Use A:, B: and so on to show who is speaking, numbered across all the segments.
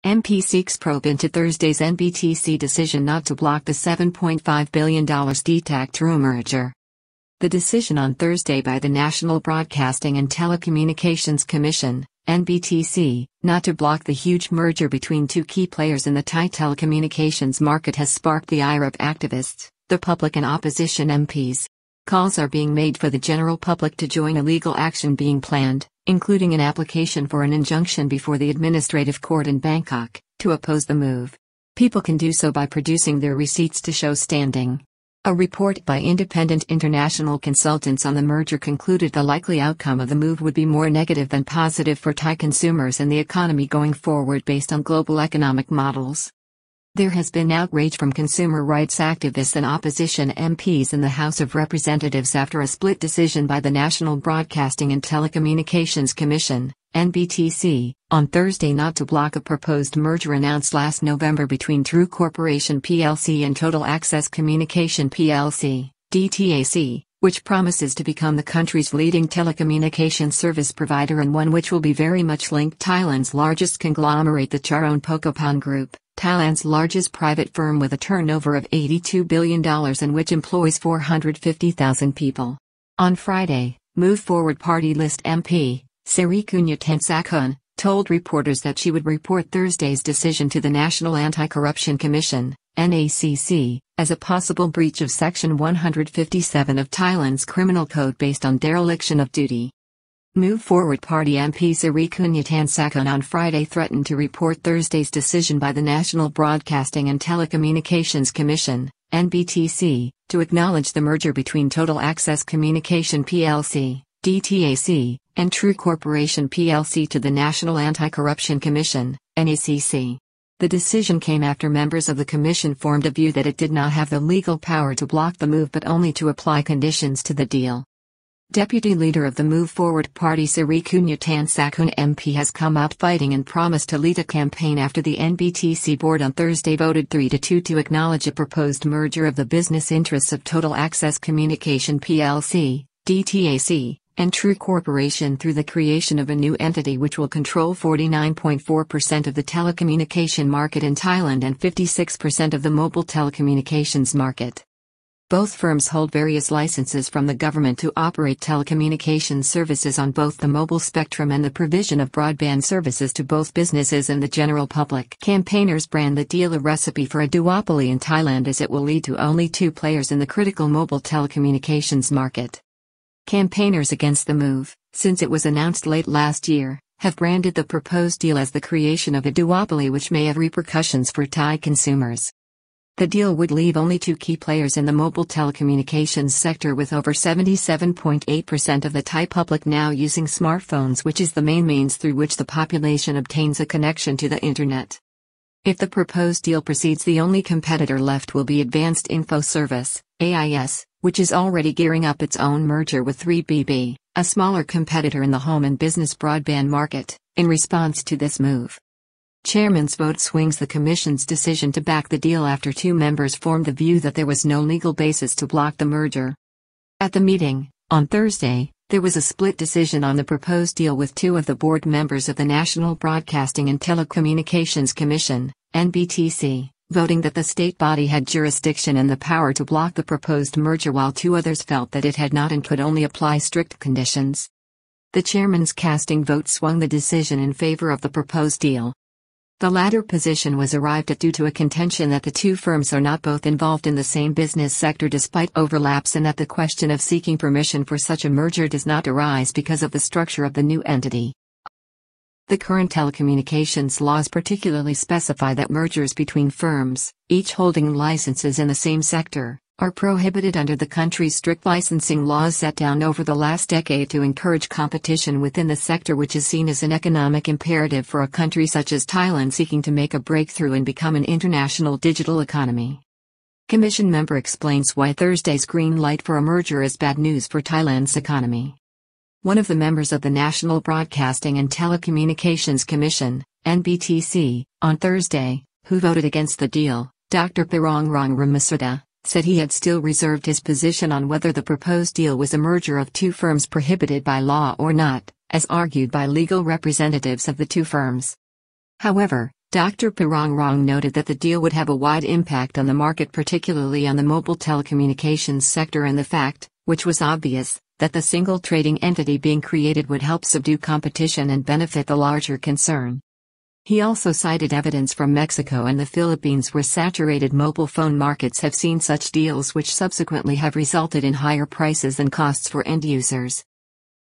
A: MP seeks probe into Thursday's NBTC decision not to block the $7.5 billion DTAC True merger. The decision on Thursday by the National Broadcasting and Telecommunications Commission, NBTC, not to block the huge merger between two key players in the Thai telecommunications market has sparked the ire of activists, the public and opposition MPs. Calls are being made for the general public to join a legal action being planned, including an application for an injunction before the administrative court in Bangkok, to oppose the move. People can do so by producing their receipts to show standing. A report by independent international consultants on the merger concluded the likely outcome of the move would be more negative than positive for Thai consumers and the economy going forward based on global economic models. There has been outrage from consumer rights activists and opposition MPs in the House of Representatives after a split decision by the National Broadcasting and Telecommunications Commission, NBTC, on Thursday not to block a proposed merger announced last November between True Corporation plc and Total Access Communication plc, DTAC, which promises to become the country's leading telecommunications service provider and one which will be very much linked Thailand's largest conglomerate the Charoen-Pokphand Group, Thailand's largest private firm with a turnover of $82 billion and which employs 450,000 people. On Friday, Move Forward Party List MP, Sirikunya Tensakun, told reporters that she would report Thursday's decision to the National Anti-Corruption Commission, NACC, as a possible breach of Section 157 of Thailand's Criminal Code based on dereliction of duty. Move Forward Party MP Sirikunya Tensakun on Friday threatened to report Thursday's decision by the National Broadcasting and Telecommunications Commission, NBTC, to acknowledge the merger between Total Access Communication plc, DTAC, and True Corporation plc to the National Anti-Corruption Commission, NACC. The decision came after members of the commission formed a view that it did not have the legal power to block the move but only to apply conditions to the deal. Deputy leader of the Move Forward Party Sirikunya Tensakun MP has come out fighting and promised to lead a campaign after the NBTC board on Thursday voted 3-2 to acknowledge a proposed merger of the business interests of Total Access Communication plc, DTAC, and True Corporation through the creation of a new entity which will control 49.4% of the telecommunication market in Thailand and 56% of the mobile telecommunications market. Both firms hold various licenses from the government to operate telecommunications services on both the mobile spectrum and the provision of broadband services to both businesses and the general public. Campaigners brand the deal a recipe for a duopoly in Thailand as it will lead to only two players in the critical mobile telecommunications market. Campaigners against the move, since it was announced late last year, have branded the proposed deal as the creation of a duopoly which may have repercussions for Thai consumers. The deal would leave only two key players in the mobile telecommunications sector with over 77.8% of the Thai public now using smartphones, which is the main means through which the population obtains a connection to the internet. If the proposed deal proceeds, the only competitor left will be Advanced Info Service, AIS, which is already gearing up its own merger with 3BB, a smaller competitor in the home and business broadband market, in response to this move. Chairman's vote swings the Commission's decision to back the deal after two members formed the view that there was no legal basis to block the merger. At the meeting, on Thursday, there was a split decision on the proposed deal with two of the board members of the National Broadcasting and Telecommunications Commission, NBTC, voting that the state body had jurisdiction and the power to block the proposed merger while two others felt that it had not and could only apply strict conditions. The chairman's casting vote swung the decision in favor of the proposed deal. The latter position was arrived at due to a contention that the two firms are not both involved in the same business sector despite overlaps and that the question of seeking permission for such a merger does not arise because of the structure of the new entity. The current telecommunications laws particularly specify that mergers between firms, each holding licenses in the same sector, are prohibited under the country's strict licensing laws set down over the last decade to encourage competition within the sector, which is seen as an economic imperative for a country such as Thailand seeking to make a breakthrough and become an international digital economy. Commission member explains why Thursday's green light for a merger is bad news for Thailand's economy. One of the members of the National Broadcasting and Telecommunications Commission, NBTC, on Thursday, who voted against the deal, Dr. Parongrong Ramasuda, said he had still reserved his position on whether the proposed deal was a merger of two firms prohibited by law or not, as argued by legal representatives of the two firms. However, Dr. Parangrong noted that the deal would have a wide impact on the market, particularly on the mobile telecommunications sector, and the fact, which was obvious, that the single trading entity being created would help subdue competition and benefit the larger concern. He also cited evidence from Mexico and the Philippines, where saturated mobile phone markets have seen such deals, which subsequently have resulted in higher prices and costs for end users.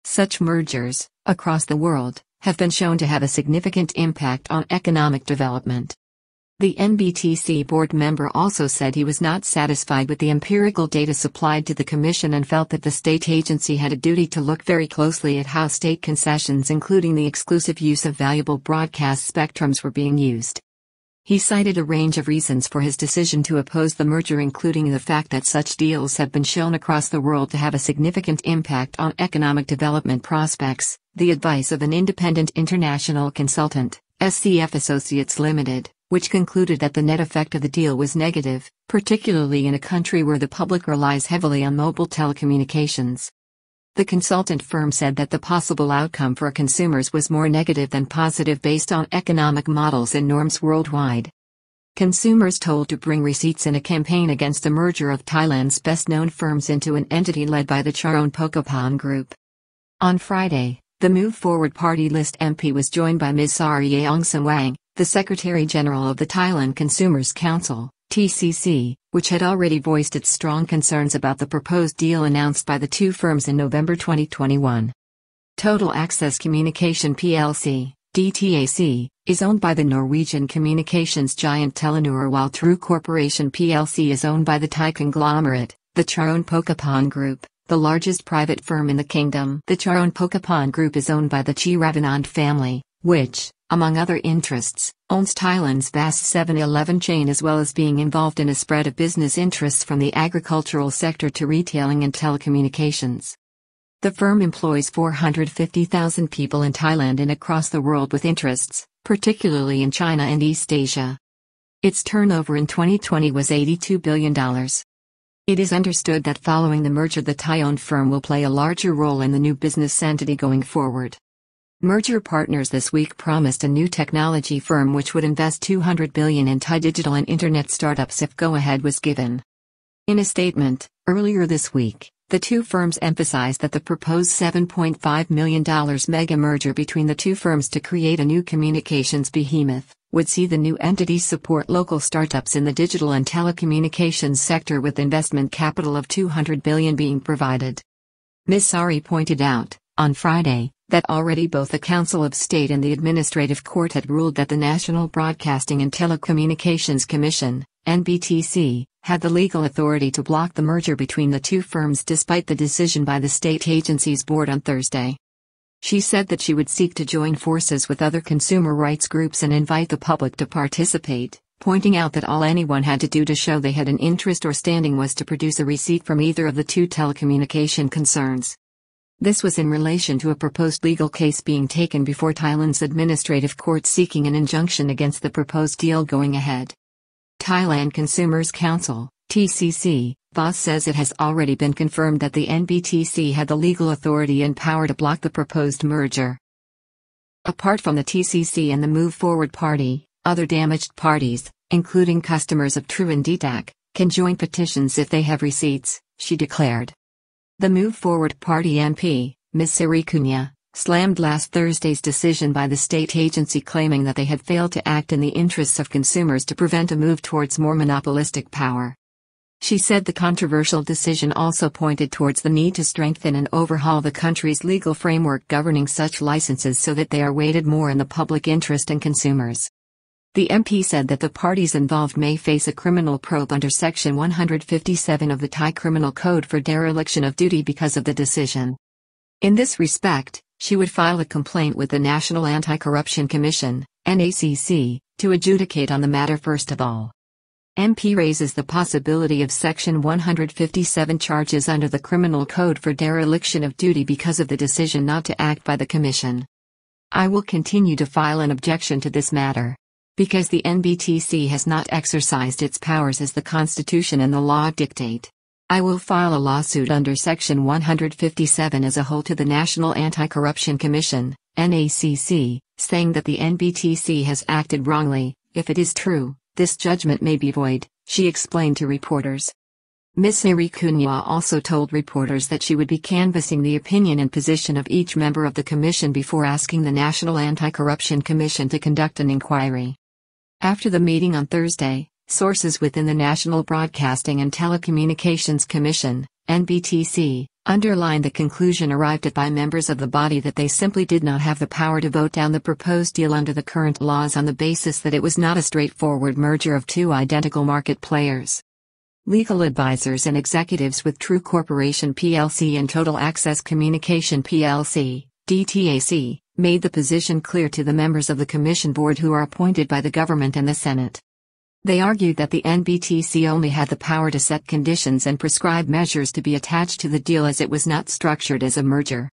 A: Such mergers, across the world, have been shown to have a significant impact on economic development. The NBTC board member also said he was not satisfied with the empirical data supplied to the Commission and felt that the state agency had a duty to look very closely at how state concessions, including the exclusive use of valuable broadcast spectrums, were being used. He cited a range of reasons for his decision to oppose the merger, including the fact that such deals have been shown across the world to have a significant impact on economic development prospects, the advice of an independent international consultant, SCF Associates Limited, which concluded that the net effect of the deal was negative, particularly in a country where the public relies heavily on mobile telecommunications. The consultant firm said that the possible outcome for consumers was more negative than positive based on economic models and norms worldwide. Consumers told to bring receipts in a campaign against the merger of Thailand's best-known firms into an entity led by the Charoen-Pokphand Group. On Friday, the Move Forward Party list MP was joined by Ms. Sari Aung the Secretary-General of the Thailand Consumers Council, TCC, which had already voiced its strong concerns about the proposed deal announced by the two firms in November 2021. Total Access Communication plc, DTAC, is owned by the Norwegian communications giant Telenor, while True Corporation plc is owned by the Thai conglomerate, the Charoen-Pokphand Group, the largest private firm in the kingdom. The Charoen-Pokphand Group is owned by the Chiravanand family, which, among other interests, owns Thailand's vast 7-Eleven chain, as well as being involved in a spread of business interests from the agricultural sector to retailing and telecommunications. The firm employs 450,000 people in Thailand and across the world, with interests, particularly in China and East Asia. Its turnover in 2020 was $82 billion. It is understood that following the merger, the Thai-owned firm will play a larger role in the new business entity going forward. Merger partners this week promised a new technology firm which would invest $200 billion in Thai digital and internet startups if go-ahead was given. In a statement, earlier this week, the two firms emphasized that the proposed $7.5 million mega merger between the two firms to create a new communications behemoth would see the new entity support local startups in the digital and telecommunications sector, with investment capital of $200 billion being provided. Ms. Sari pointed out, on Friday, that already both the Council of State and the Administrative Court had ruled that the National Broadcasting and Telecommunications Commission, NBTC, had the legal authority to block the merger between the two firms, despite the decision by the state agency's board on Thursday. She said that she would seek to join forces with other consumer rights groups and invite the public to participate, pointing out that all anyone had to do to show they had an interest or standing was to produce a receipt from either of the two telecommunication concerns. This was in relation to a proposed legal case being taken before Thailand's administrative court seeking an injunction against the proposed deal going ahead. Thailand Consumers Council, TCC, boss says it has already been confirmed that the NBTC had the legal authority and power to block the proposed merger. Apart from the TCC and the Move Forward Party, other damaged parties, including customers of True and DTAC, can join petitions if they have receipts, she declared. The Move Forward Party MP, Ms. Siri Cunha, slammed last Thursday's decision by the state agency, claiming that they had failed to act in the interests of consumers to prevent a move towards more monopolistic power. She said the controversial decision also pointed towards the need to strengthen and overhaul the country's legal framework governing such licenses so that they are weighted more in the public interest and consumers. The MP said that the parties involved may face a criminal probe under Section 157 of the Thai Criminal Code for dereliction of duty because of the decision. In this respect, she would file a complaint with the National Anti-Corruption Commission, NACC, to adjudicate on the matter first of all. MP raises the possibility of Section 157 charges under the Criminal Code for dereliction of duty because of the decision not to act by the Commission. I will continue to file an objection to this matter, because the NBTC has not exercised its powers as the Constitution and the law dictate. I will file a lawsuit under Section 157 as a whole to the National Anti-Corruption Commission, NACC, saying that the NBTC has acted wrongly, If it is true, this judgment may be void, she explained to reporters. Ms. Irikunya also told reporters that she would be canvassing the opinion and position of each member of the commission before asking the National Anti-Corruption Commission to conduct an inquiry. After the meeting on Thursday, sources within the National Broadcasting and Telecommunications Commission, NBTC, underlined the conclusion arrived at by members of the body that they simply did not have the power to vote down the proposed deal under the current laws on the basis that it was not a straightforward merger of two identical market players. Legal advisors and executives with True Corporation plc and Total Access Communication plc, DTAC, made the position clear to the members of the Commission board who are appointed by the government and the Senate. They argued that the NBTC only had the power to set conditions and prescribe measures to be attached to the deal as it was not structured as a merger.